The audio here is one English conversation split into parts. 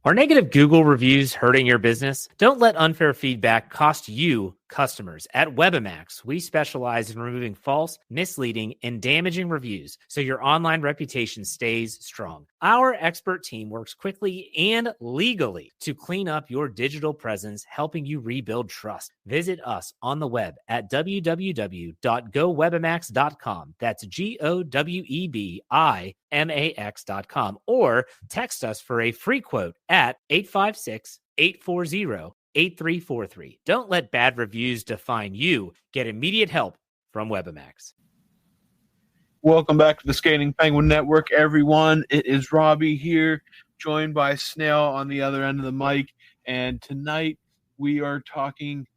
Are negative Google reviews hurting your business? Don't let unfair feedback cost you customers. At Webamax, we specialize in removing false, misleading, and damaging reviews so your online reputation stays strong. Our expert team works quickly and legally to clean up your digital presence, helping you rebuild trust. Visit us on the web at www.gowebamax.com. That's GOWEBIMAX.com, or text us for a free quote at 856-840-8343. Don't let bad reviews define you. Get immediate help from Webamax. Welcome back to the Skating Penguin Network, everyone. It is Robbie here, joined by Snail on the other end of the mic. And tonight we are talking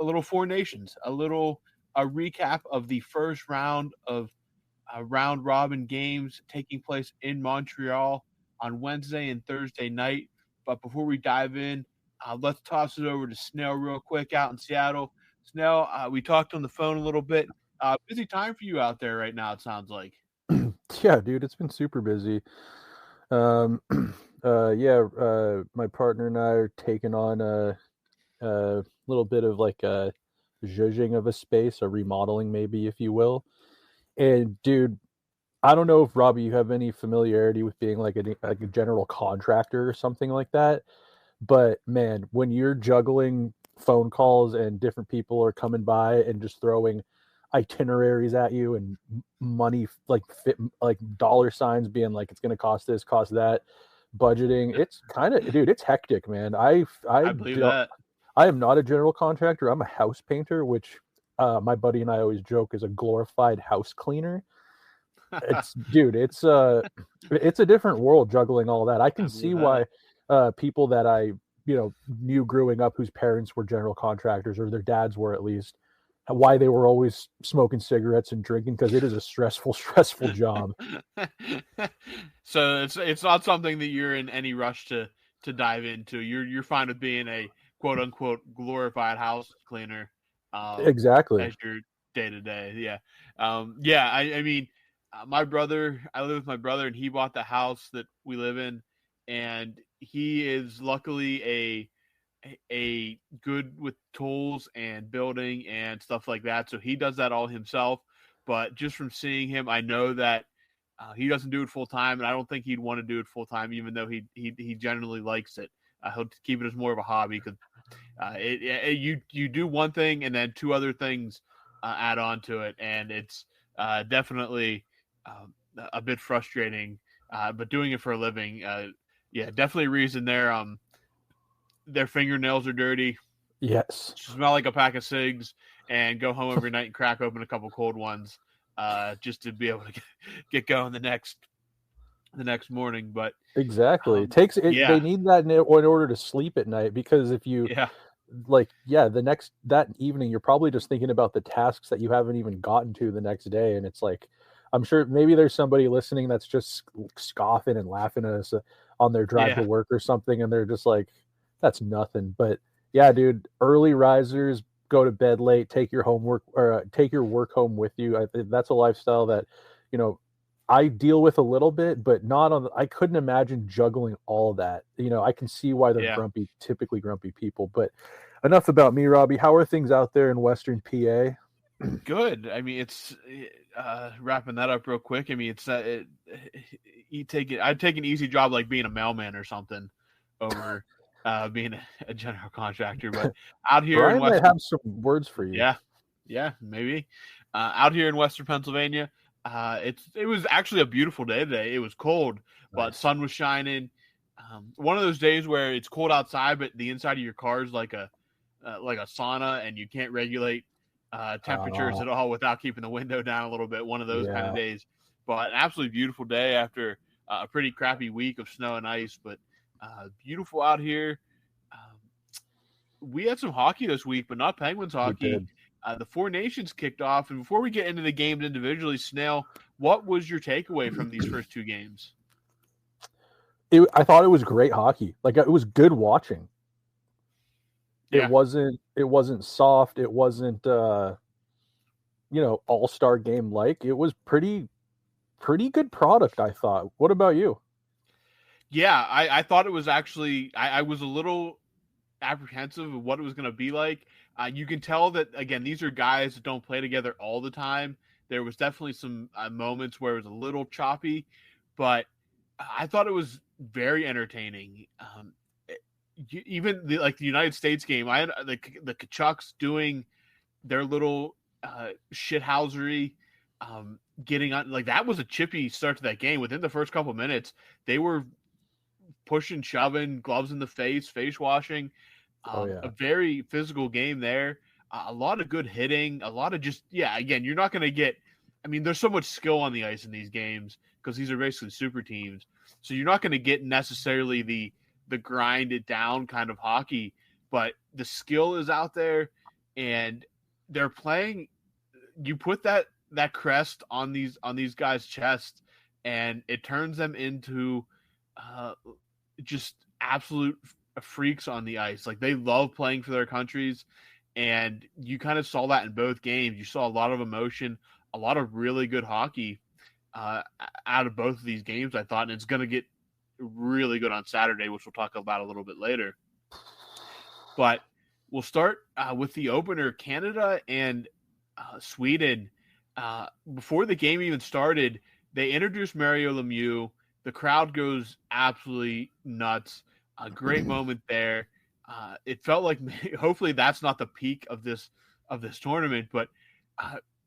a little Four Nations, a recap of the first round of round robin games taking place in Montreal on Wednesday and Thursday night. But before we dive in, let's toss it over to Snail real quick out in Seattle. Snail, we talked on the phone a little bit. Busy time for you out there right now, it sounds like. Yeah, dude, it's been super busy. My partner and I are taking on a little bit of like a zhuzhing of a space, a remodeling maybe, if you will. And dude, I don't know if Robbie, you have any familiarity with being like a general contractor or something like that. But man, when you're juggling phone calls and different people are coming by and just throwing itineraries at you and money like dollar signs being like it's going to cost this, cost that, budgeting, it's kind of, dude, it's hectic, man. I believe that. I am not a general contractor. I'm a house painter, which my buddy and I always joke is a glorified house cleaner. It's a different world juggling all that. I can see why people that I knew growing up whose parents were general contractors, or their dads were at least, why they were always smoking cigarettes and drinking, because it is a stressful job. So it's not something that you're in any rush to dive into. You're fine with being a quote unquote glorified house cleaner. Exactly. As your day to day. Yeah. I mean, I live with my brother, and he bought the house that we live in, and he is luckily a good with tools and building and stuff like that. So he does that all himself. But just from seeing him, I know that he doesn't do it full time, and I don't think he'd want to do it full time, even though he generally likes it. He'll keep it as more of a hobby, because you do one thing and then two other things add on to it, and it's definitely a bit frustrating. But doing it for a living, definitely a reason their fingernails are dirty. Yes. Smell like a pack of cigs, and go home every night and crack open a couple cold ones just to be able to get going the next morning. But exactly, they need that in order to sleep at night, because if you that evening you're probably just thinking about the tasks that you haven't even gotten to the next day, and it's like, I'm sure maybe there's somebody listening that's just scoffing and laughing at us on their drive to work or something, and they're just like, that's nothing. But yeah, dude, early risers, go to bed late, take your homework or take your work home with you. That's a lifestyle that I deal with a little bit, but not on. I couldn't imagine juggling all of that. I can see why they're typically grumpy people. But enough about me, Robbie. How are things out there in Western PA? Good. I mean, it's wrapping that up real quick. I mean, I'd take an easy job like being a mailman or something over being a general contractor. But out here Brian in Western, might have some words for you. Yeah, maybe. Out here in Western Pennsylvania, it was actually a beautiful day today. It was cold, but sun was shining. One of those days where it's cold outside, but the inside of your car is like a sauna, and you can't regulate temperatures at all without keeping the window down a little bit. One of those kind of days, but an absolutely beautiful day after a pretty crappy week of snow and ice. But beautiful out here. We had some hockey this week, but not Penguins hockey. The Four Nations kicked off, and before we get into the games individually, Snail, what was your takeaway from these first two games? I thought it was great hockey. Like, it was good watching. It wasn't soft. It wasn't all-star game like. It was pretty good product, I thought. What about you? Yeah, I thought it was actually I was a little apprehensive of what it was going to be like. You can tell that, again, these are guys that don't play together all the time. There was definitely some moments where it was a little choppy, but I thought it was very entertaining. Even the United States game, I had the Kachucks doing their little shithousery, getting on, like, that was a chippy start to that game. Within the first couple minutes, they were pushing, shoving, gloves in the face washing. Oh yeah. A very physical game there. A lot of good hitting, a lot of just, again, you're not going to get, I mean, there's so much skill on the ice in these games because these are basically super teams. So you're not going to get necessarily the grind it down kind of hockey, but the skill is out there and they're playing. You put that crest on these guys' chests and it turns them into just absolute freaks on the ice. Like, they love playing for their countries, and you kind of saw that in both games. You saw a lot of emotion, a lot of really good hockey out of both of these games, I thought, and it's going to get really good on Saturday, which we'll talk about a little bit later. But we'll start with the opener, Canada and Sweden. Before the game even started, they introduced Mario Lemieux. The crowd goes absolutely nuts. A great moment there. It felt like hopefully that's not the peak of this tournament, but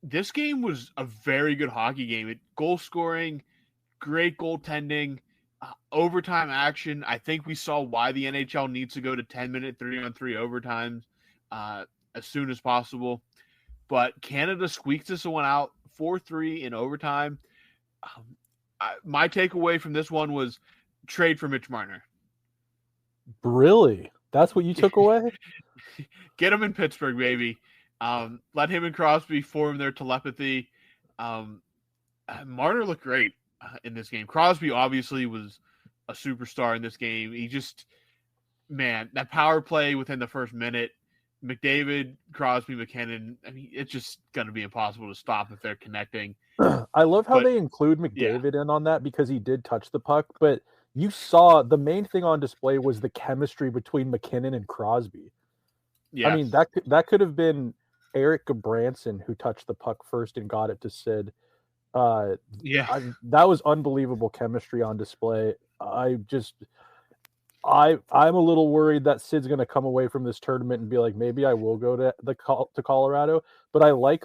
this game was a very good hockey game. Goal scoring, great goaltending, overtime action. I think we saw why the NHL needs to go to 10-minute 3-on-3 overtimes as soon as possible. But Canada squeaked this one out 4-3 in overtime. My takeaway from this one was trade for Mitch Marner. Really? That's what you took away? Get him in Pittsburgh, baby. Let him and Crosby form their telepathy. Marner looked great in this game. Crosby obviously was a superstar in this game. He just, man, that power play within the first minute, McDavid, Crosby, McKinnon, I mean, it's just going to be impossible to stop if they're connecting. I love how they include McDavid in on that because he did touch the puck, but you saw the main thing on display was the chemistry between McKinnon and Crosby. Yeah, I mean, that could have been Eric Gabranson who touched the puck first and got it to Sid. That was unbelievable chemistry on display. I'm a little worried that Sid's going to come away from this tournament and be like, maybe I will go to Colorado. But I like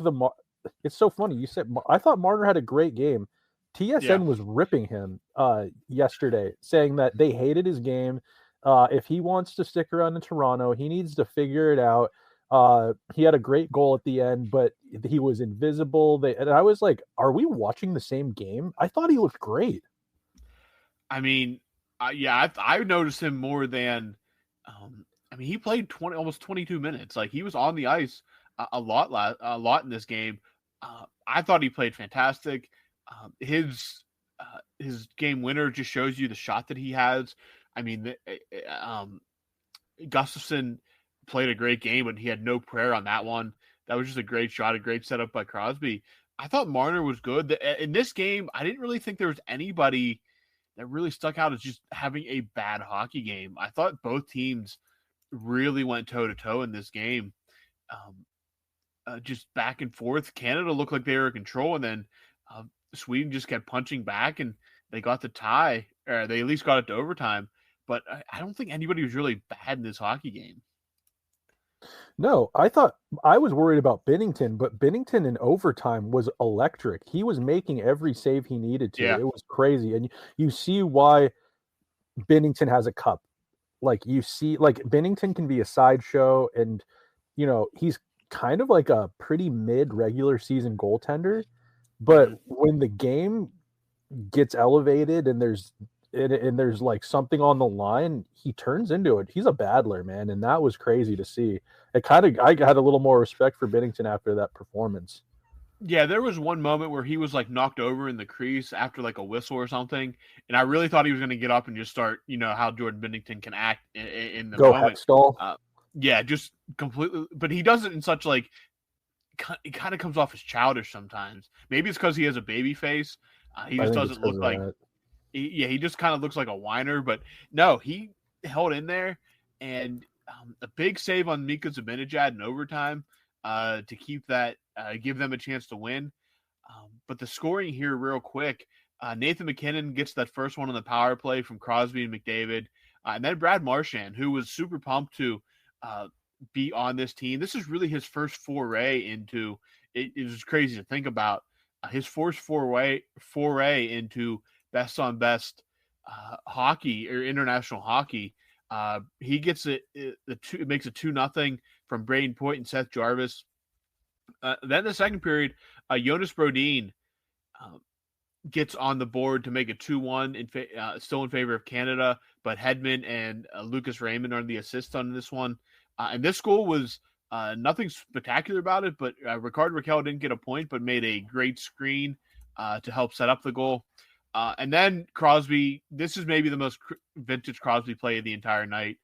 it's so funny. You said I thought Marner had a great game. TSN was ripping him yesterday, saying that they hated his game. If he wants to stick around in Toronto, he needs to figure it out. He had a great goal at the end, but he was invisible. And I was like, are we watching the same game? I thought he looked great. I mean, I noticed him more than, he played almost 22 minutes. Like, he was on the ice a lot in this game. I thought he played fantastic. His game winner just shows you the shot that he has. I mean, Gustafsson played a great game, but he had no prayer on that one. That was just a great shot, a great setup by Crosby. I thought Marner was good. In this game, I didn't really think there was anybody that really stuck out as just having a bad hockey game. I thought both teams really went toe-to-toe in this game. Just back and forth. Canada looked like they were in control, and then Sweden just kept punching back, and they got the tie. Or they at least got it to overtime. But I don't think anybody was really bad in this hockey game. No, I was worried about Binnington, but Binnington in overtime was electric. He was making every save he needed to. Yeah. It was crazy. And you see why Binnington has a cup. Like, you see, like, Binnington can be a sideshow, and, he's kind of like a pretty mid regular season goaltender. But when the game gets elevated and there's like something on the line, he turns into it. He's a battler, man, and that was crazy to see. I had a little more respect for Binnington after that performance. Yeah, there was one moment where he was like knocked over in the crease after like a whistle or something, and I really thought he was going to get up and just start, how Jordan Binnington can act in the moment. Yeah, just completely. But he does it in such like, it kind of comes off as childish sometimes. Maybe it's because he has a baby face. He just doesn't look like. he just kind of looks like a whiner, but no, he held in there, and a big save on Mika Zibanejad in overtime to keep that, give them a chance to win. But the scoring here, real quick, Nathan McKinnon gets that first one on the power play from Crosby and McDavid, and then Brad Marchand, who was super pumped to be on this team. This is really his first foray into it. It was crazy to think about his first foray into best on best hockey or international hockey. He gets it. It makes it 2-0 from Braden Point and Seth Jarvis. Then the second period, Jonas Brodin gets on the board to make it 2-1, still in favor of Canada. But Hedman and Lucas Raymond are the assists on this one. And this goal was nothing spectacular about it, but Ricard Raquel didn't get a point, but made a great screen to help set up the goal. And then Crosby, this is maybe the most vintage Crosby play of the entire night.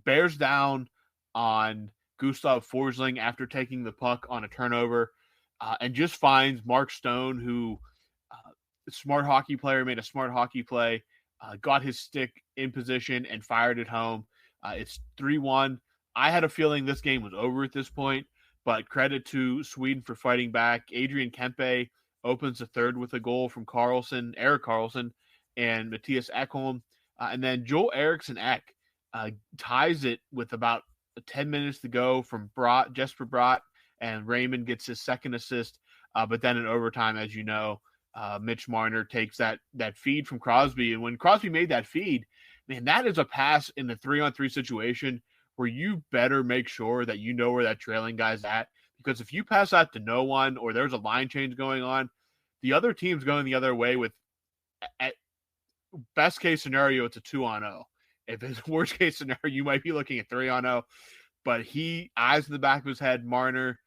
Bears down on Gustav Forsling after taking the puck on a turnover, and just finds Mark Stone, who smart hockey player, made a smart hockey play, got his stick in position and fired it home. It's 3-1. I had a feeling this game was over at this point, but credit to Sweden for fighting back. Adrian Kempe opens the third with a goal from Erik Karlsson, and Matthias Ekholm. And then Joel Eriksson Ek ties it with about 10 minutes to go from Jesper Bratt, and Raymond gets his second assist. But then in overtime, as you know, Mitch Marner takes that feed from Crosby. And when Crosby made that feed, man, that is a pass in the 3-on-3 situation where you better make sure that you know where that trailing guy's at. Because if you pass that to no one, or there's a line change going on, the other team's going the other way with, at best case scenario, it's a 2-on-0. If it's worst case scenario, you might be looking at 3-on-0. But he, eyes in the back of his head, Marner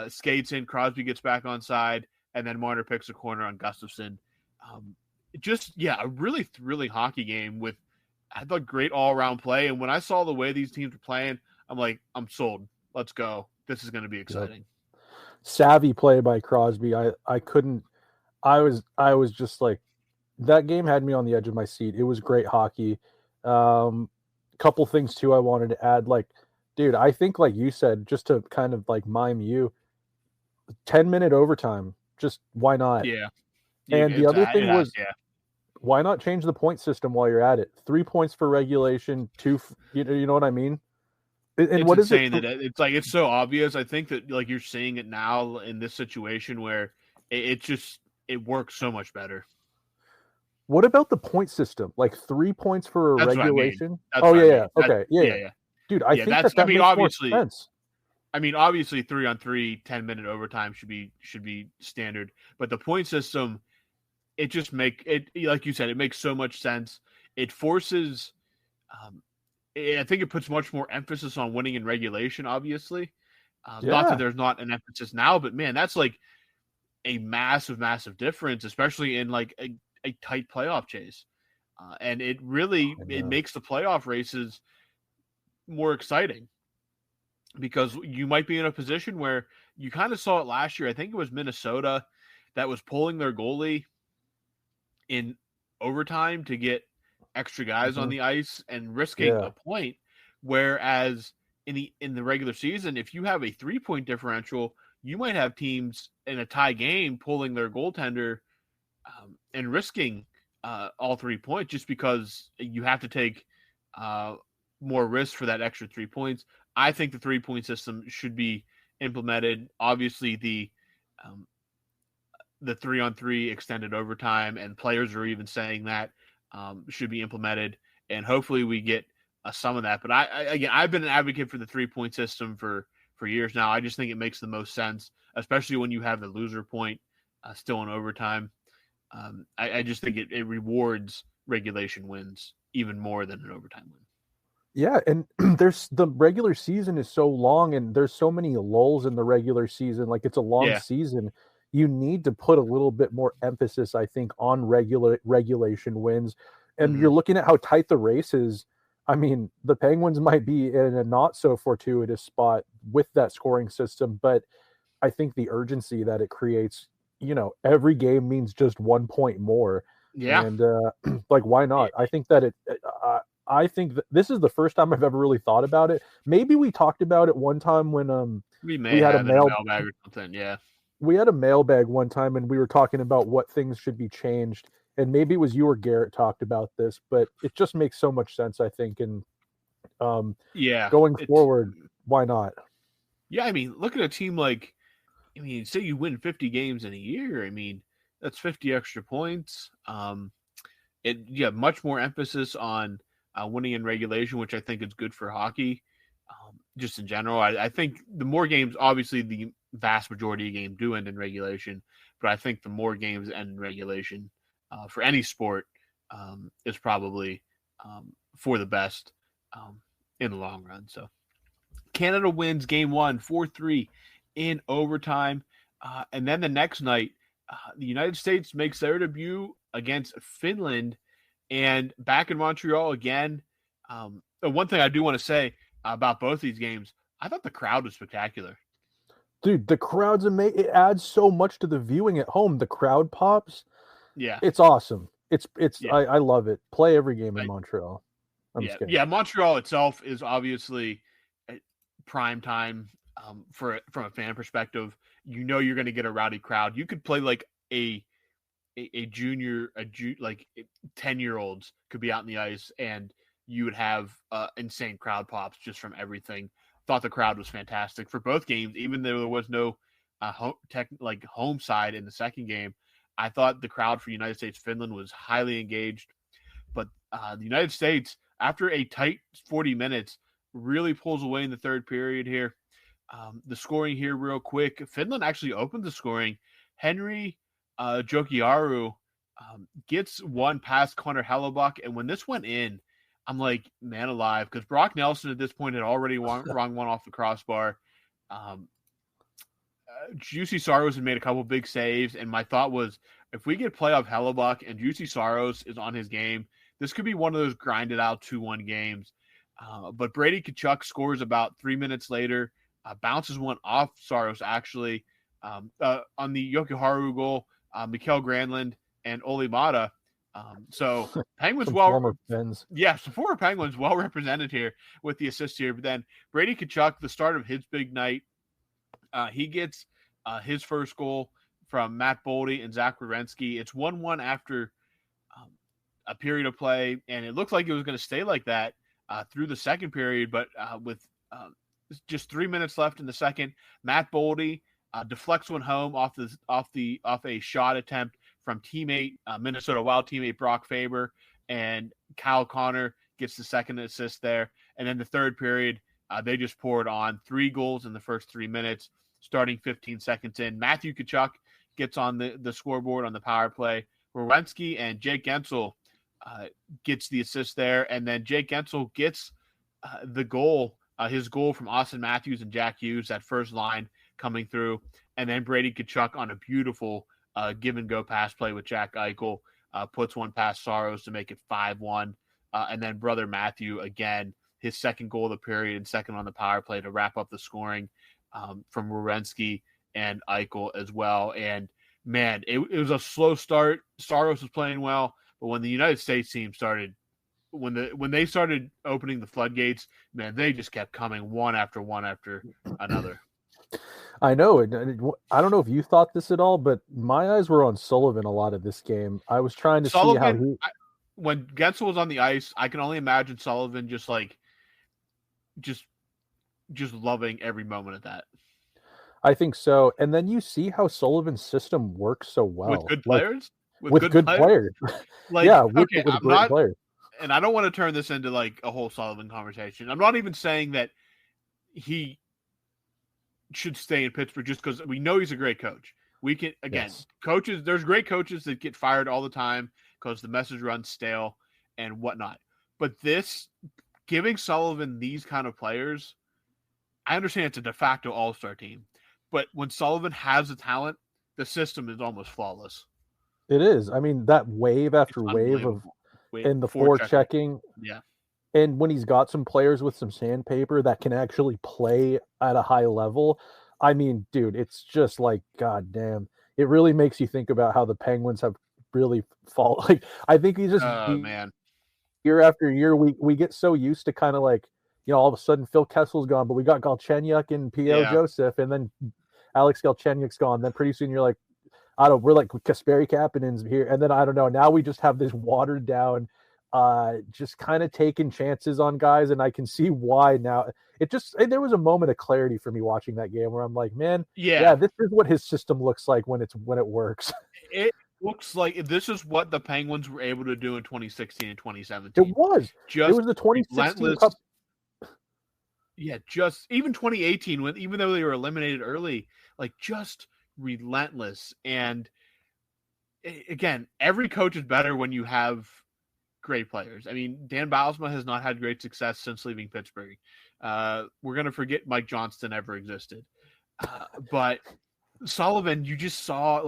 skates in, Crosby gets back on side, and then Marner picks a corner on Gustafsson. A really thrilling hockey game with, I thought, great all-around play. And when I saw the way these teams were playing, I'm like, I'm sold. Let's go. This is going to be exciting. Yep. Savvy play by Crosby. I was just like, that game had me on the edge of my seat. It was great hockey. Couple things too I wanted to add. Like, dude, I think, like you said, just to kind of like mime you, 10-minute overtime. Just why not? Yeah. And the other thing was, why not change the point system while you're at it? 3 points for regulation, 2. You know what I mean? And it's what insane is it? that it's like, it's so obvious. I think that, like, you're seeing it now in this situation where it works so much better. What about the point system? Like 3 points for a regulation? Okay. Yeah. Dude, I think that makes obviously, more sense. I mean, obviously 3-on-3, 10-minute overtime should be standard, but the point system, it just like you said, it makes so much sense. It forces, I think it puts much more emphasis on winning in regulation, obviously. Not that there's not an emphasis now, but man, that's like a massive, massive difference, especially in like a tight playoff chase. And it really, it makes the playoff races more exciting, because you might be in a position where you kind of saw it last year. I think it was Minnesota that was pulling their goalie in overtime to get extra guys on the ice and risking a point. Whereas in the regular season, if you have a 3-point differential, you might have teams in a tie game pulling their goaltender and risking all 3 points, just because you have to take more risk for that extra 3 points. I think the 3-point system should be implemented. Obviously, the 3-on-3 extended overtime, and players are even saying that should be implemented, and hopefully we get some of that. But I've been an advocate for the 3-point system for years now. I just think it makes the most sense, especially when you have the loser point still in overtime. I just think it rewards regulation wins even more than an overtime win. Yeah, and there's the regular season is so long, and there's so many lulls in the regular season. Like, it's a long season. You need to put a little bit more emphasis, I think, on regulation wins. And you're looking at how tight the race is. I mean, the Penguins might be in a not so fortuitous spot with that scoring system, but I think the urgency that it creates, every game means just 1 point more. Yeah. And like, why not? I think that I think that this is the first time I've ever really thought about it. Maybe we talked about it one time when We may we had have in a mailbag or something. Yeah. we had a mailbag one time and we were talking about what things should be changed. And maybe it was you or Garrett talked about this, but it just makes so much sense, I think. And Yeah. going forward, why not? Yeah, I mean, look at a team like, I mean, say you win 50 games in a year. I mean, that's 50 extra points. Much more emphasis on winning in regulation, which I think is good for hockey. Just in general, I think the more games, obviously, the vast majority of games do end in regulation, but I think the more games end in regulation for any sport is probably for the best in the long run. So Canada wins game 1, 4-3 in overtime. And then the next night, the United States makes their debut against Finland. And back in Montreal again, one thing I do want to say about both these games, I thought the crowd was spectacular. Dude, the crowd's amazing. It adds so much to the viewing at home. The crowd pops. Yeah. It's awesome. It's Yeah. I love it. Play every game in Montreal. I'm just kidding. Yeah, Montreal itself is obviously prime time from a fan perspective. You know you're going to get a rowdy crowd. You could play like a junior, like 10-year-olds could be out in the ice, and you would have insane crowd pops just from everything. Thought the crowd was fantastic for both games, even though there was no home side in the second game. I thought the crowd for United States Finland was highly engaged, but the United States, after a tight 40 minutes, really pulls away in the third period here. The scoring here real quick. Finland actually opened the scoring. Henry Jokiharju gets one past Connor Hellebuck, and when this went in, I'm like, man alive, because Brock Nelson at this point had already rung one off the crossbar. Juicy Saros had made a couple big saves, and my thought was, if we get playoff Hellebuck and Juicy Saros is on his game, this could be one of those grinded out 2-1 games. But Brady Tkachuk scores about 3 minutes later, bounces one off Saros actually on the Jokiharju goal. Mikael Granlund and Oli Mata. So Penguins former Penguins well represented here with the assist here. But then Brady Tkachuk, the start of his big night, he gets his first goal from Matt Boldy and Zach Werenski. It's 1-1 after a period of play, and it looked like it was going to stay like that through the second period. But with just 3 minutes left in the second, Matt Boldy deflects one home off a shot attempt from Minnesota Wild teammate Brock Faber, and Kyle Connor gets the second assist there. And then the third period, they just poured on 3 goals in the first 3 minutes, starting 15 seconds in. Matthew Tkachuk gets on the scoreboard on the power play. Werenski and Jake Gensel gets the assist there, and then Jake Gensel gets the goal, his goal from Austin Matthews and Jack Hughes, that first line coming through, and then Brady Tkachuk on a beautiful give-and-go pass play with Jack Eichel puts one past Saros to make it 5-1, and then brother Matthew, again, his second goal of the period and second on the power play to wrap up the scoring from Werenski and Eichel as well. And, man, it was a slow start. Saros was playing well, but when the United States team started, when they started opening the floodgates, man, they just kept coming one after another. I know. I don't know if you thought this at all, but my eyes were on Sullivan a lot of this game. I was trying to see how he. When Gensel was on the ice, I can only imagine Sullivan just loving every moment of that. I think so. And then you see how Sullivan's system works so well. With good players? With good players. With great players. And I don't want to turn this into like a whole Sullivan conversation. I'm not even saying that he should stay in Pittsburgh just because we know he's a great coach. We can, again, coaches, there's great coaches that get fired all the time because the message runs stale and whatnot. But this, giving Sullivan these kind of players, I understand it's a de facto all-star team, but when Sullivan has the talent, the system is almost flawless. It is. I mean, that wave after wave of and the forechecking. Yeah. And when he's got some players with some sandpaper that can actually play at a high level, I mean, dude, it's just like, God damn. It really makes you think about how the Penguins have really fall. Like I think he's just man. Year after year, we get so used to kind of like, all of a sudden Phil Kessel's gone, but we got Galchenyuk and P.O. Joseph, and then Alex Galchenyuk's gone. Then pretty soon you're like, we're like Kasperi Kapanen's here, and then I don't know. Now we just have this watered down, just kind of taking chances on guys, and I can see why now. There was a moment of clarity for me watching that game where I'm like, man, yeah, this is what his system looks like when it works. It looks like this is what the Penguins were able to do in 2016 and 2017. It was the 2016 Cup. Yeah, just even 2018, even though they were eliminated early, like just relentless. And again, every coach is better when you have great players. I mean, Dan Bylsma has not had great success since leaving Pittsburgh. We're going to forget Mike Johnston ever existed. But Sullivan, you just saw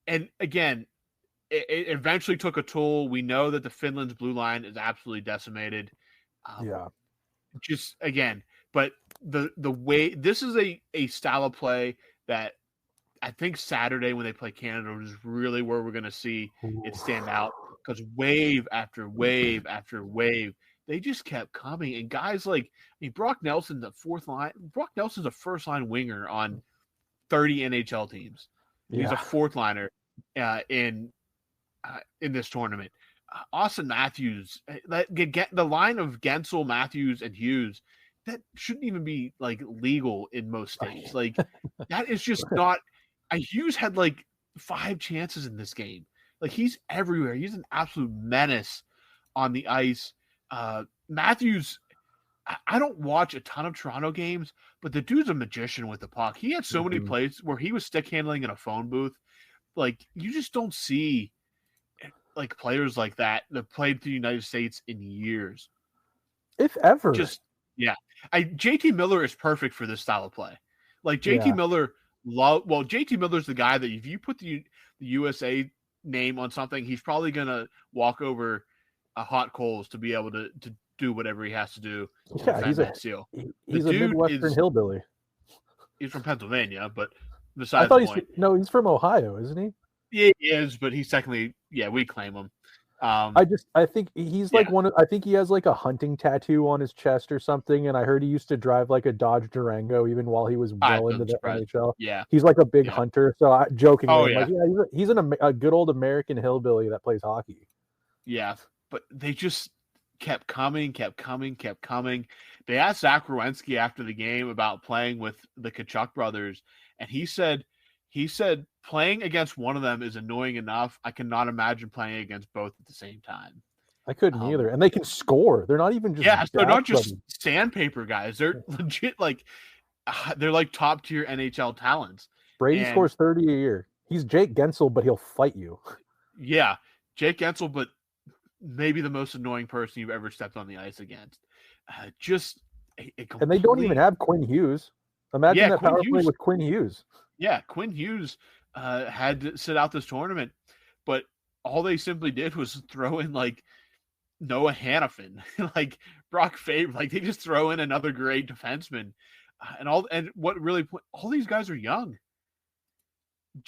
and again, it eventually took a toll. We know that the Finland's blue line is absolutely decimated. Just again, but the way this is a style of play that I think Saturday when they play Canada is really where we're going to see it stand out, because wave after wave after wave, they just kept coming. And guys like, Brock Nelson's a fourth line. Brock Nelson's a first line winger on 30 NHL teams. He's a fourth liner in this tournament. Austin Matthews, the line of Gensel, Matthews, and Hughes, that shouldn't even be legal in most states. That is just not. Hughes had 5 chances in this game. He's everywhere. He's an absolute menace on the ice. Matthews, I don't watch a ton of Toronto games, but the dude's a magician with the puck. He had so many plays where he was stick handling in a phone booth. You just don't see players like that played for the United States in years, if ever. JT Miller is perfect for this style of play. Miller. JT Miller's the guy that if you put the USA name on something, he's probably gonna walk over hot coals to be able to do whatever he has to do. He's a Midwestern hillbilly. He's from Pennsylvania, but besides the point, he's from Ohio, isn't he? Yeah, he is, but he's technically, we claim him. I think he's I think he has a hunting tattoo on his chest or something, and I heard he used to drive a Dodge Durango even while he was well into the NHL. Yeah, he's a big hunter. So I jokingly, he's a good old American hillbilly that plays hockey. Yeah, but they just kept coming. They asked Zach Werenski after the game about playing with the Tkachuk brothers, and he said playing against one of them is annoying enough. I cannot imagine playing against both at the same time. I couldn't either. And they can score. They're not even just they're not just sandpaper guys. They're legit they're top tier NHL talents. Brady scores 30 a year. He's Jake Gensel, but he'll fight you. Yeah, Jake Gensel, but maybe the most annoying person you've ever stepped on the ice against. And they don't even have Quinn Hughes. Imagine that power play with Quinn Hughes. Yeah, Quinn Hughes had to sit out this tournament, but all they simply did was throw in Noah Hannafin, Brock Faber. They just throw in another great defenseman, and what really all these guys are young.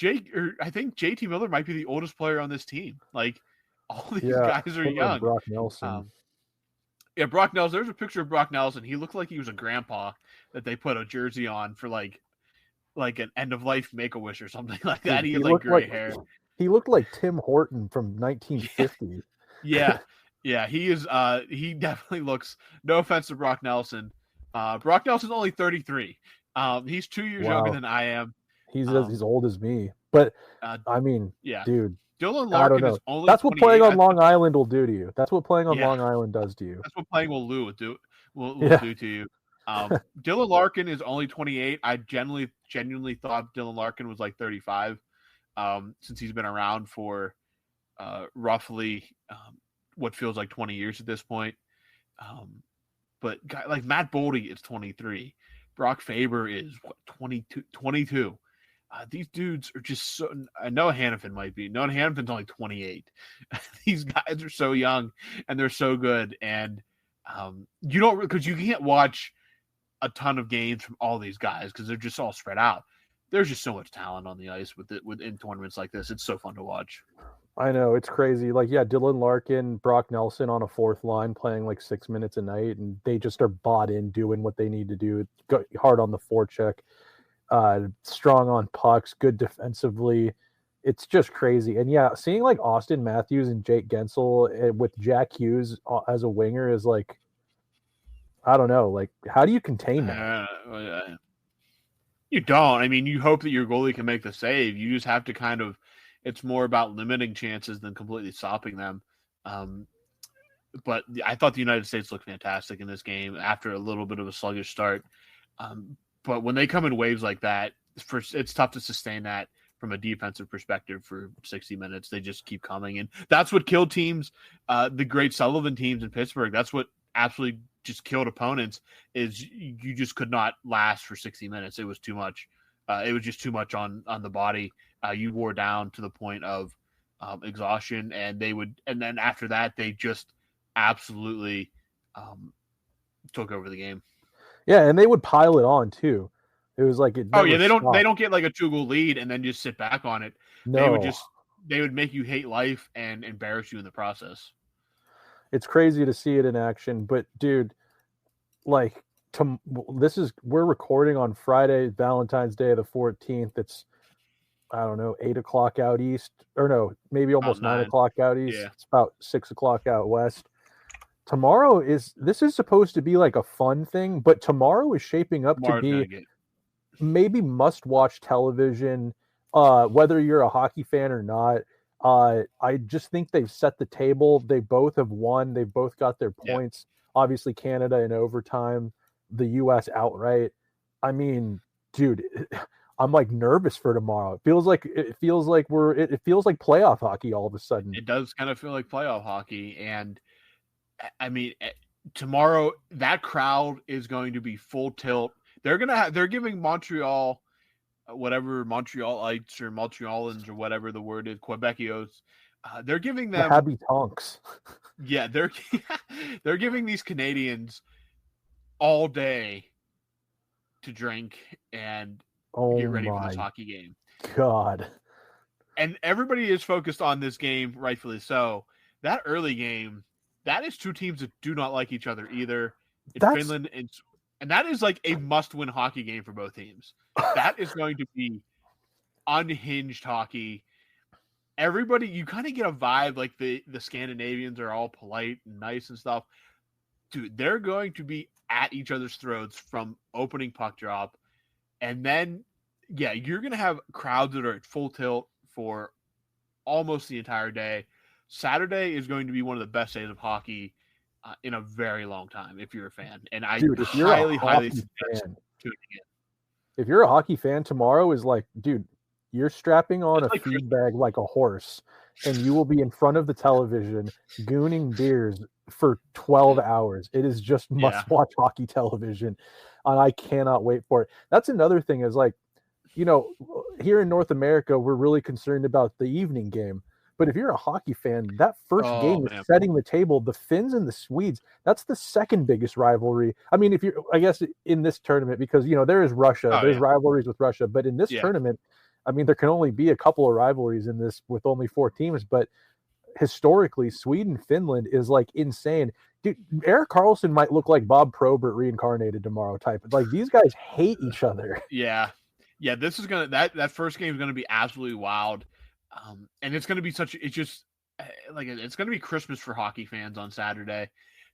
I think JT Miller might be the oldest player on this team. All these guys are young. Brock Nelson. Brock Nelson. There's a picture of Brock Nelson. He looked like he was a grandpa that they put a jersey on for an end of life Make-A-Wish or something like that. He had gray hair. He looked like Tim Horton from 1950. Yeah, he is. He definitely looks. No offense to Brock Nelson. Brock Nelson's only 33. He's 2 years younger than I am. He's as old as me. But dude. Dylan Larkin is only. That's what playing on Long Island will do to you. That's what playing on Long Island does to you. That's what playing will do to you. Dylan Larkin is only 28. I genuinely thought Dylan Larkin was 35, since he's been around for roughly what feels like 20 years at this point. But Matt Boldy is 23. Brock Faber is 22. These dudes are just so. Noah Hannafin might be. Noah Hannafin's only 28. These guys are so young and they're so good. And you don't, because you can't watch a ton of games from all these guys because they're just all spread out. There's just so much talent on the ice within tournaments like this. It's so fun to watch. I know, it's crazy. Like, yeah, Dylan Larkin, Brock Nelson on a fourth line playing like 6 minutes a night, and they just are bought in doing what they need to do. Go hard on the forecheck, strong on pucks, good defensively. It's just crazy. And yeah, seeing like Austin Matthews and Jake Gensel with Jack Hughes as a winger is like, I don't know. Like, how do you contain that? You don't. I mean, you hope that your goalie can make the save. You just have to kind of. It's more about limiting chances than completely stopping them. But I thought the United States looked fantastic in this game after a little bit of a sluggish start. But when they come in waves like that, it's tough to sustain that from a defensive perspective for 60 minutes. They just keep coming. And that's what killed teams, the great Sullivan teams in Pittsburgh. That's what absolutely just killed opponents, is you just could not last for 60 minutes. It was too much. It was just too much on the body. You wore down to the point of exhaustion, and then after that, they just absolutely took over the game. Yeah, and they would pile it on too. It was like it. They don't get like a 2-goal lead and then just sit back on it. No, they would make you hate life and embarrass you in the process. It's crazy to see it in action, but dude, like we're recording on Friday, Valentine's Day, the 14th. It's, I don't know, 8:00 out east, or no, maybe almost 9:00 out east. Yeah. It's about 6:00 out west. This is supposed to be like a fun thing, but tomorrow is shaping up to be maybe must-watch television, whether you're a hockey fan or not. I just think they've set the table. They both have won. They've both got their points. Yeah. Obviously, Canada in overtime, the U.S. outright. I mean, dude, I'm like nervous for tomorrow. It feels like playoff hockey all of a sudden. It does kind of feel like playoff hockey, and I mean, tomorrow that crowd is going to be full tilt. They're giving Montreal, whatever Montrealites or Montrealans or whatever the word is, Quebecios, they're giving them the habitants. Yeah, they're giving these Canadians all day to drink and get ready for this hockey game. God. And everybody is focused on this game, rightfully so. That early game, that is two teams that do not like each other either. It's Finland and that is like a must-win hockey game for both teams. That is going to be unhinged hockey. Everybody, you kind of get a vibe like the Scandinavians are all polite and nice and stuff. Dude, they're going to be at each other's throats from opening puck drop. And then, yeah, you're going to have crowds that are at full tilt for almost the entire day. Saturday is going to be one of the best days of hockey in a very long time, if you're a fan. And I highly suggest tuning in. If you're a hockey fan, tomorrow is like, dude, you're strapping on a feed bag like a horse, and you will be in front of the television gooning beers for 12 hours. It is just must-watch hockey television, and I cannot wait for it. That's another thing is, like, you know, here in North America, we're really concerned about the evening game. But if you're a hockey fan, that first game is setting the table. The Finns and the Swedes, that's the second biggest rivalry. I mean, I guess in this tournament, because, you know, there is Russia, there's rivalries with Russia, but in this tournament, I mean, there can only be a couple of rivalries in this with only 4 teams, but historically, Sweden, Finland is like insane. Dude, Erik Karlsson might look like Bob Probert reincarnated tomorrow type. Like, these guys hate each other. Yeah. Yeah, this is that first game is gonna be absolutely wild. And it's going to be it's going to be Christmas for hockey fans on Saturday,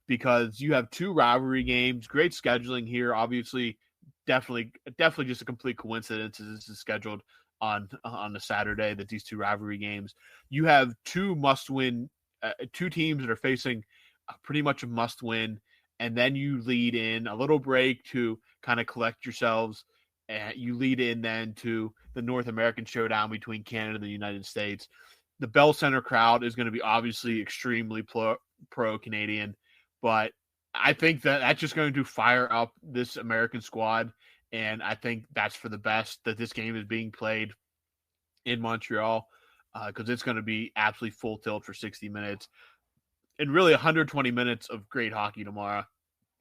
because you have 2 rivalry games, great scheduling here. Obviously, definitely just a complete coincidence as this is scheduled on a Saturday, that these 2 rivalry games. You have 2 must-win, 2 teams that are facing pretty much a must-win, and then you lead in a little break to kind of collect yourselves. And you lead in then to the North American showdown between Canada and the United States. The Bell Center crowd is going to be obviously extremely pro-Canadian, but I think that's just going to fire up this American squad, and I think that's for the best that this game is being played in Montreal, because it's going to be absolutely full tilt for 60 minutes and really 120 minutes of great hockey tomorrow.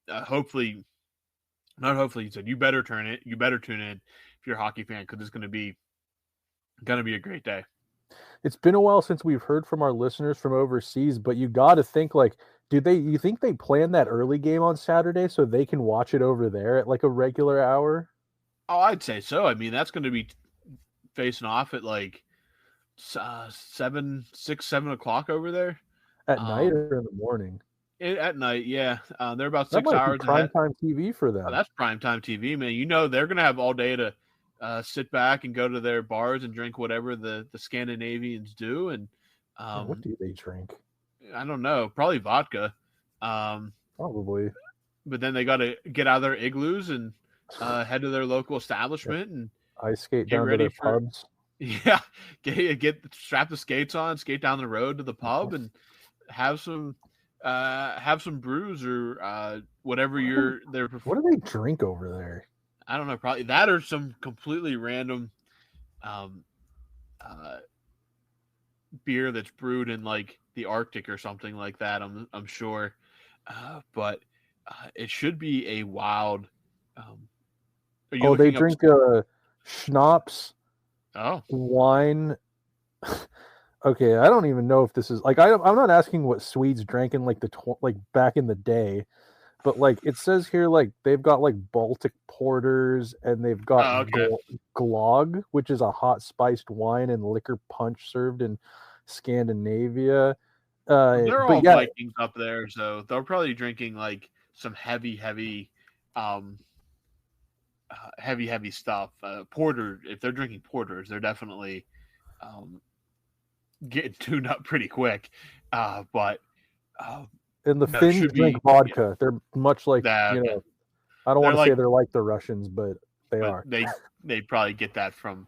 You better tune in if you're a hockey fan, because it's going to be a great day. It's been a while since we've heard from our listeners from overseas, but you got to think like, you think they plan that early game on Saturday so they can watch it over there at like a regular hour? Oh, I'd say so. I mean, that's going to be facing off at like 7 o'clock over there At night or in the morning? at night. Yeah, they're about That 6 might be hours ahead. primetime TV for them. Oh, that's primetime TV, man. You know they're going to have all day to sit back and go to their bars and drink whatever the Scandinavians do. And what do they drink? I don't know, probably vodka. Probably. But then they got to get out of their igloos and head to their local establishment and ice skate down to their pubs. Yeah, strap the skates on, skate down the road to the pub, and have some brews or whatever they're. What do they drink over there? I don't know, probably that or some completely random beer that's brewed in like the Arctic or something like that. I'm sure, but it should be a wild. They drink schnapps. Oh, wine. Okay, I don't even know if this is like I'm not asking what Swedes drank in like like back in the day, but like it says here like they've got like Baltic porters and they've got glog, which is a hot spiced wine and liquor punch served in Scandinavia. They're all Vikings up there, so they're probably drinking like some heavy stuff. Porter, if they're drinking porters, they're definitely getting tuned up pretty quick. But and the Finns drink vodka. They're much like I don't want to say they're like the Russians, but they are. They probably get that from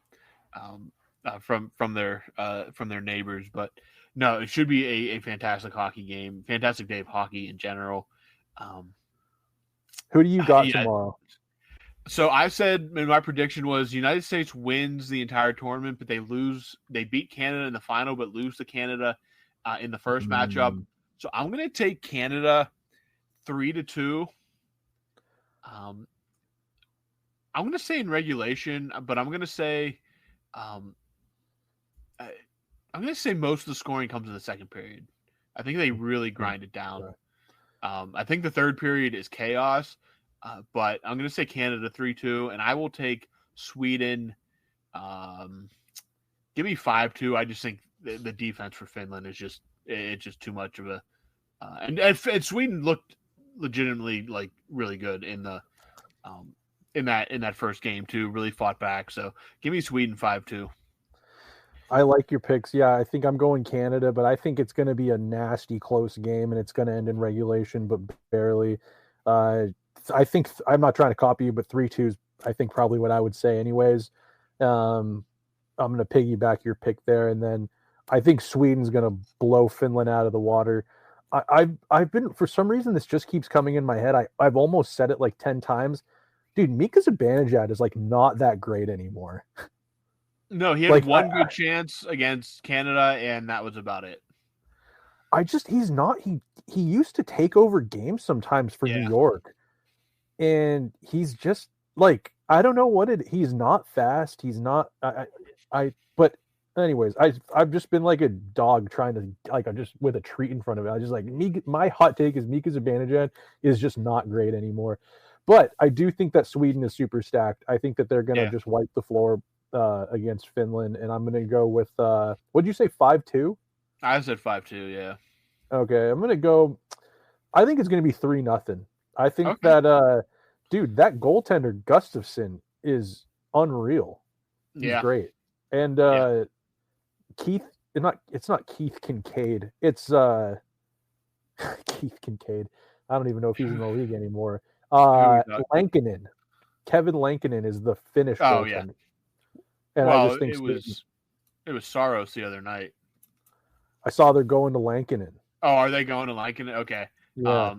their neighbors. But no, it should be a fantastic hockey game, fantastic day of hockey in general. Who do you got tomorrow? So I said, and my prediction was United States wins the entire tournament, but they lose. They beat Canada in the final, but lose to Canada in the first matchup. So I'm going to take Canada 3-2. I'm going to say in regulation, but I'm going to say most of the scoring comes in the second period. I think they really grind it down. I think the third period is chaos. But I'm going to say Canada 3-2, and I will take Sweden. Give me 5-2. I just think the defense for Finland is just too much of a. And Sweden looked legitimately like really good in the in that first game too. Really fought back. So give me Sweden 5-2. I like your picks. Yeah, I think I'm going Canada, but I think it's going to be a nasty close game, and it's going to end in regulation, but barely. I think I'm not trying to copy you, but 3-2 is I think probably what I would say anyways. I'm going to piggyback your pick there, and then I think Sweden's going to blow Finland out of the water. I've been, for some reason, this just keeps coming in my head. I've almost said it like 10 times. Dude, Mika Zibanejad is like not that great anymore. No, he had like, one good chance against Canada, and that was about it. He's not. He used to take over games sometimes for New York. And he's just like, I don't know he's not fast. He's not, but anyways, I've just been like a dog trying to, like, I'm just with a treat in front of it. I just like, my hot take is Mika Zibanejad is just not great anymore. But I do think that Sweden is super stacked. I think that they're going to just wipe the floor against Finland. And I'm going to go with, what'd you say, 5-2? I said 5-2, yeah. Okay, I'm going to go, I think it's going to be 3-0. I think that, dude, that goaltender Gustafsson is unreal. He's great. And it's not Keith Kincaid. It's Keith Kincaid. I don't even know if he's in the league anymore. Lankinen. Kevin Lankinen is the Finnish goaltender. And I just think it was Saros the other night. I saw they're going to Lankinen. Oh, are they going to Lankinen? Okay. Yeah.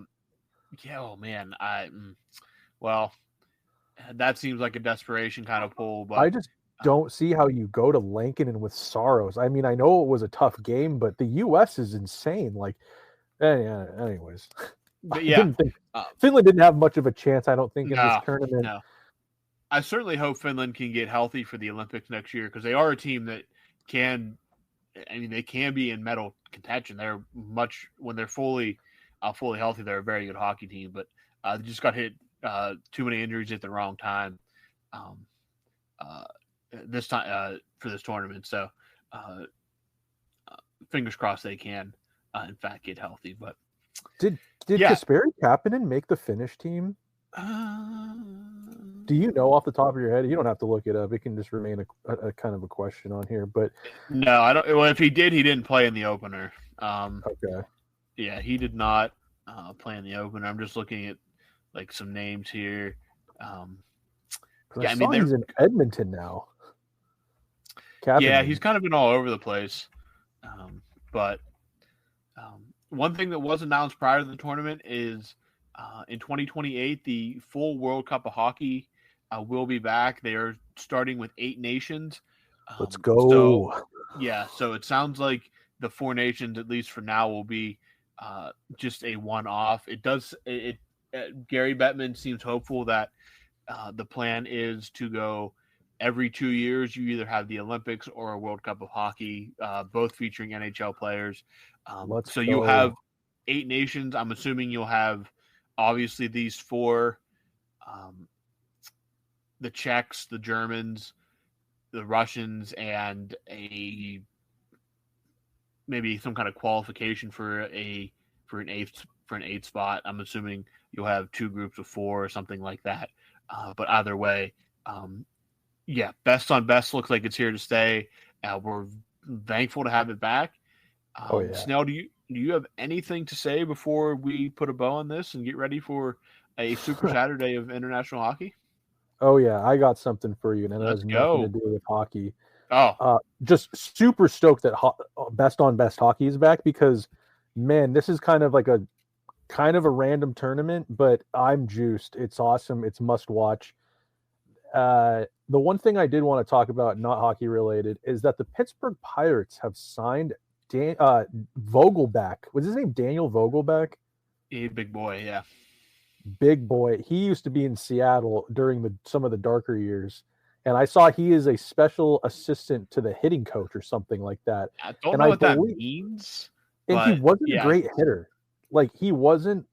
Yeah, oh man, well, that seems like a desperation kind of pull, but I just don't see how you go to Lankinen with Saros. I mean, I know it was a tough game, but the U.S. is insane. Like, anyways, but yeah, Finland didn't have much of a chance. I don't think in this tournament. No. I certainly hope Finland can get healthy for the Olympics next year because they are a team that can I mean, they can be in medal contention. They're when they're fully healthy, they're a very good hockey team. But they just got hit too many injuries at the wrong time this time for this tournament. So fingers crossed they can, in fact, get healthy. But did Kasperi Kapanen make the Finnish team? Do you know off the top of your head? You don't have to look it up. It can just remain a kind of a question on here. But no, I don't. Well, if he did, he didn't play in the opener. Okay. Yeah, he did not play in the opener. I'm just looking at like some names here. I mean, he's in Edmonton now. Kapanen. Yeah, he's kind of been all over the place. But one thing that was announced prior to the tournament is in 2028, the full World Cup of Hockey will be back. They are starting with 8 nations. Let's go. So it sounds like the 4 nations, at least for now, will be just a one-off. Gary Bettman seems hopeful that the plan is to go every 2 years. You either have the Olympics or a World Cup of Hockey, both featuring NHL players. So you have 8 nations. I'm assuming you'll have obviously these 4, the Czechs, the Germans, the Russians, and maybe some kind of qualification for an eighth spot. I'm assuming you'll have 2 groups of 4 or something like that. But either way, best on best looks like it's here to stay. We're thankful to have it back. Snail, do you have anything to say before we put a bow on this and get ready for a Super Saturday of international hockey? Oh yeah, I got something for you, and it has nothing to do with hockey. Just super stoked that best on best hockey is back, because man, this is kind of a random tournament, but I'm juiced. It's awesome. It's must watch. The one thing I did want to talk about, not hockey related, is that the Pittsburgh Pirates have signed Vogelback. Was his name Daniel Vogelback? Yeah, big boy, yeah. Big boy. He used to be in Seattle during some of the darker years. And I saw he is a special assistant to the hitting coach or something like that. I don't know what that means. And he wasn't a great hitter. He wasn't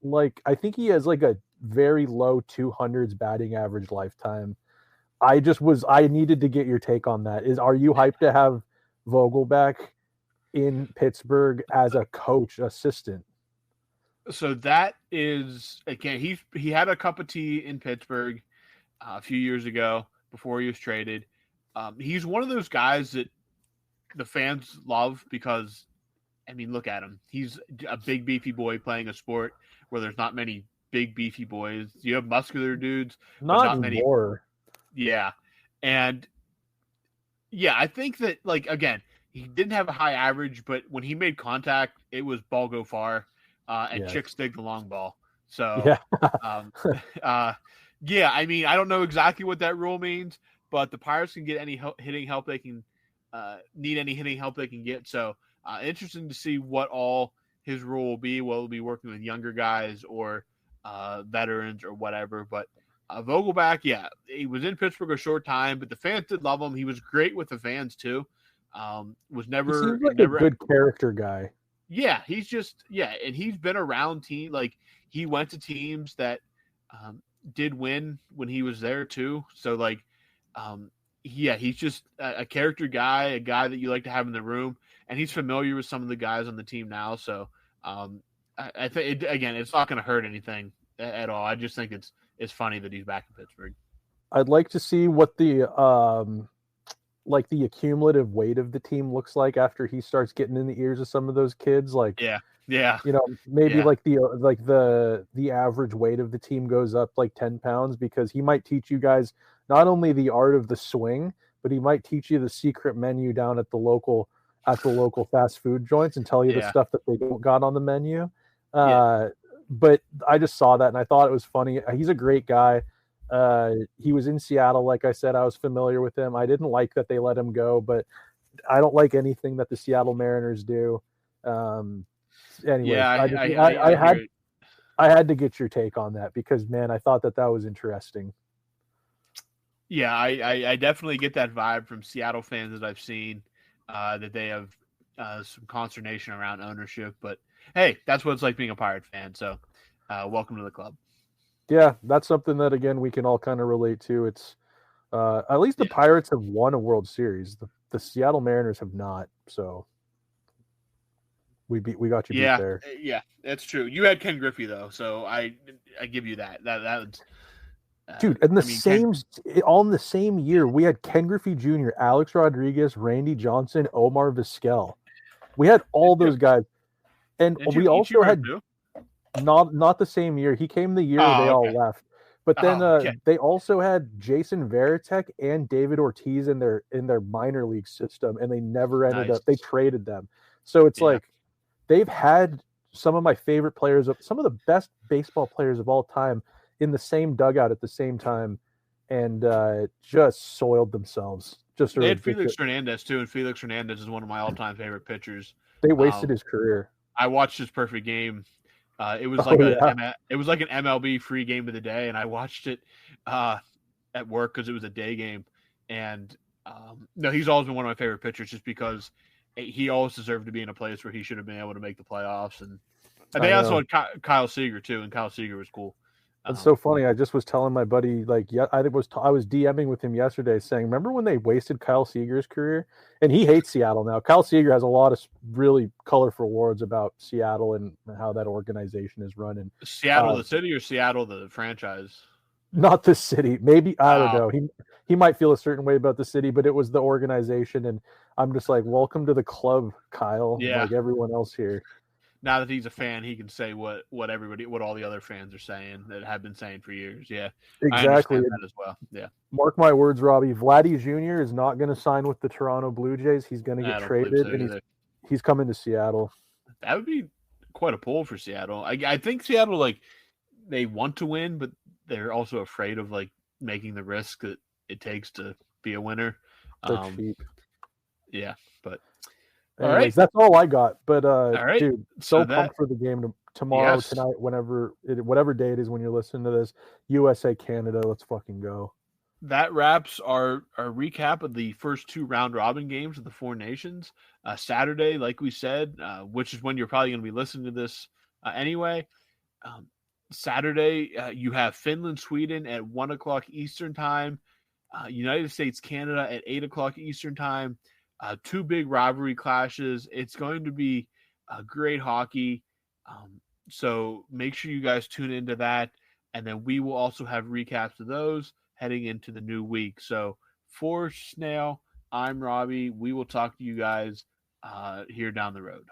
I think he has a very low 200s batting average lifetime. I needed to get your take on that. Are you hyped to have Vogelback in Pittsburgh as a coach assistant? So that is, again, he had a cup of tea in Pittsburgh a few years ago before he was traded. He's one of those guys that the fans love because, I mean, look at him. He's a big, beefy boy playing a sport where there's not many big, beefy boys. You have muscular dudes. Not anymore. Yeah. And, yeah, I think that, again, he didn't have a high average, but when he made contact, it was ball go far. And chicks dig the long ball. So, I mean, I don't know exactly what that rule means, but the Pirates can get any hitting help they can need, any hitting help they can get. So, interesting to see what all his rule will be. Will he be working with younger guys or veterans or whatever? But Vogelback, he was in Pittsburgh a short time, but the fans did love him. He was great with the fans too. Was never he seems like a good character guy. Yeah, he's just and he's been around he went to teams that did win when he was there too. So he's just a character guy, a guy that you like to have in the room, and he's familiar with some of the guys on the team now. So I think it's not going to hurt anything at all. I just think it's funny that he's back in Pittsburgh. I'd like to see what the the accumulative weight of the team looks like after he starts getting in the ears of some of those kids. Maybe the average weight of the team goes up 10 pounds, because he might teach you guys not only the art of the swing, but he might teach you the secret menu down at the local fast food joints and tell you the stuff that they don't got on the menu. But I just saw that and I thought it was funny. He's a great guy. He was in Seattle. Like I said, I was familiar with him. I didn't like that they let him go, but I don't like anything that the Seattle Mariners do. Anyway, I had to get your take on that because, man, I thought that was interesting. Yeah, I definitely get that vibe from Seattle fans that I've seen, that they have some consternation around ownership. But hey, that's what it's like being a Pirate fan. So welcome to the club. Yeah, that's something that again we can all kind of relate to. It's at least the Pirates have won a World Series. The Seattle Mariners have not. So we got you beat there. Yeah, that's true. You had Ken Griffey though, so I give you that. That dude, in all in the same year, we had Ken Griffey Jr., Alex Rodriguez, Randy Johnson, Omar Vizquel. We had all those guys, and we also had not the same year. He came the year they all left, but then they also had Jason Varitek and David Ortiz in their minor league system, and they never ended up. They traded them, so it's like they've had some of my favorite players, some of the best baseball players of all time, in the same dugout at the same time, and just soiled themselves. They had Felix Hernandez too, and Felix Hernandez is one of my all-time favorite pitchers. They wasted his career. I watched his perfect game. It was like an MLB free game of the day, and I watched it at work because it was a day game. And no, he's always been one of my favorite pitchers, just because he always deserved to be in a place where he should have been able to make the playoffs. And they also had Kyle Seager too, and Kyle Seager was cool. It's so funny. I just was telling my buddy, I was DMing with him yesterday saying, remember when they wasted Kyle Seager's career? And he hates Seattle now. Kyle Seager has a lot of really colorful words about Seattle and how that organization is running. Seattle the city or Seattle the franchise? Not the city. Maybe, I don't know. He might feel a certain way about the city, but it was the organization. And I'm just like, welcome to the club, Kyle, like everyone else here. Now that he's a fan, he can say what all the other fans are saying that have been saying for years. Yeah, exactly. That as well. Yeah. Mark my words, Robbie. Vladdy Jr. is not going to sign with the Toronto Blue Jays. He's going to get traded, and he's coming to Seattle. That would be quite a pull for Seattle. I think Seattle, they want to win, but they're also afraid of making the risk that it takes to be a winner. They're cheap. Yeah, but. Anyways, that's all I got. But dude, so pumped for the game tomorrow, tonight, whatever day it is when you're listening to this. USA Canada, let's fucking go. That wraps our recap of the first two round robin games of the Four Nations. Saturday, like we said, which is when you're probably going to be listening to this anyway. Saturday, you have Finland, Sweden at 1:00 Eastern time. United States, Canada at 8:00 Eastern time. Two big rivalry clashes. It's going to be great hockey. So make sure you guys tune into that. And then we will also have recaps of those heading into the new week. So for Snail, I'm Robbie. We will talk to you guys here down the road.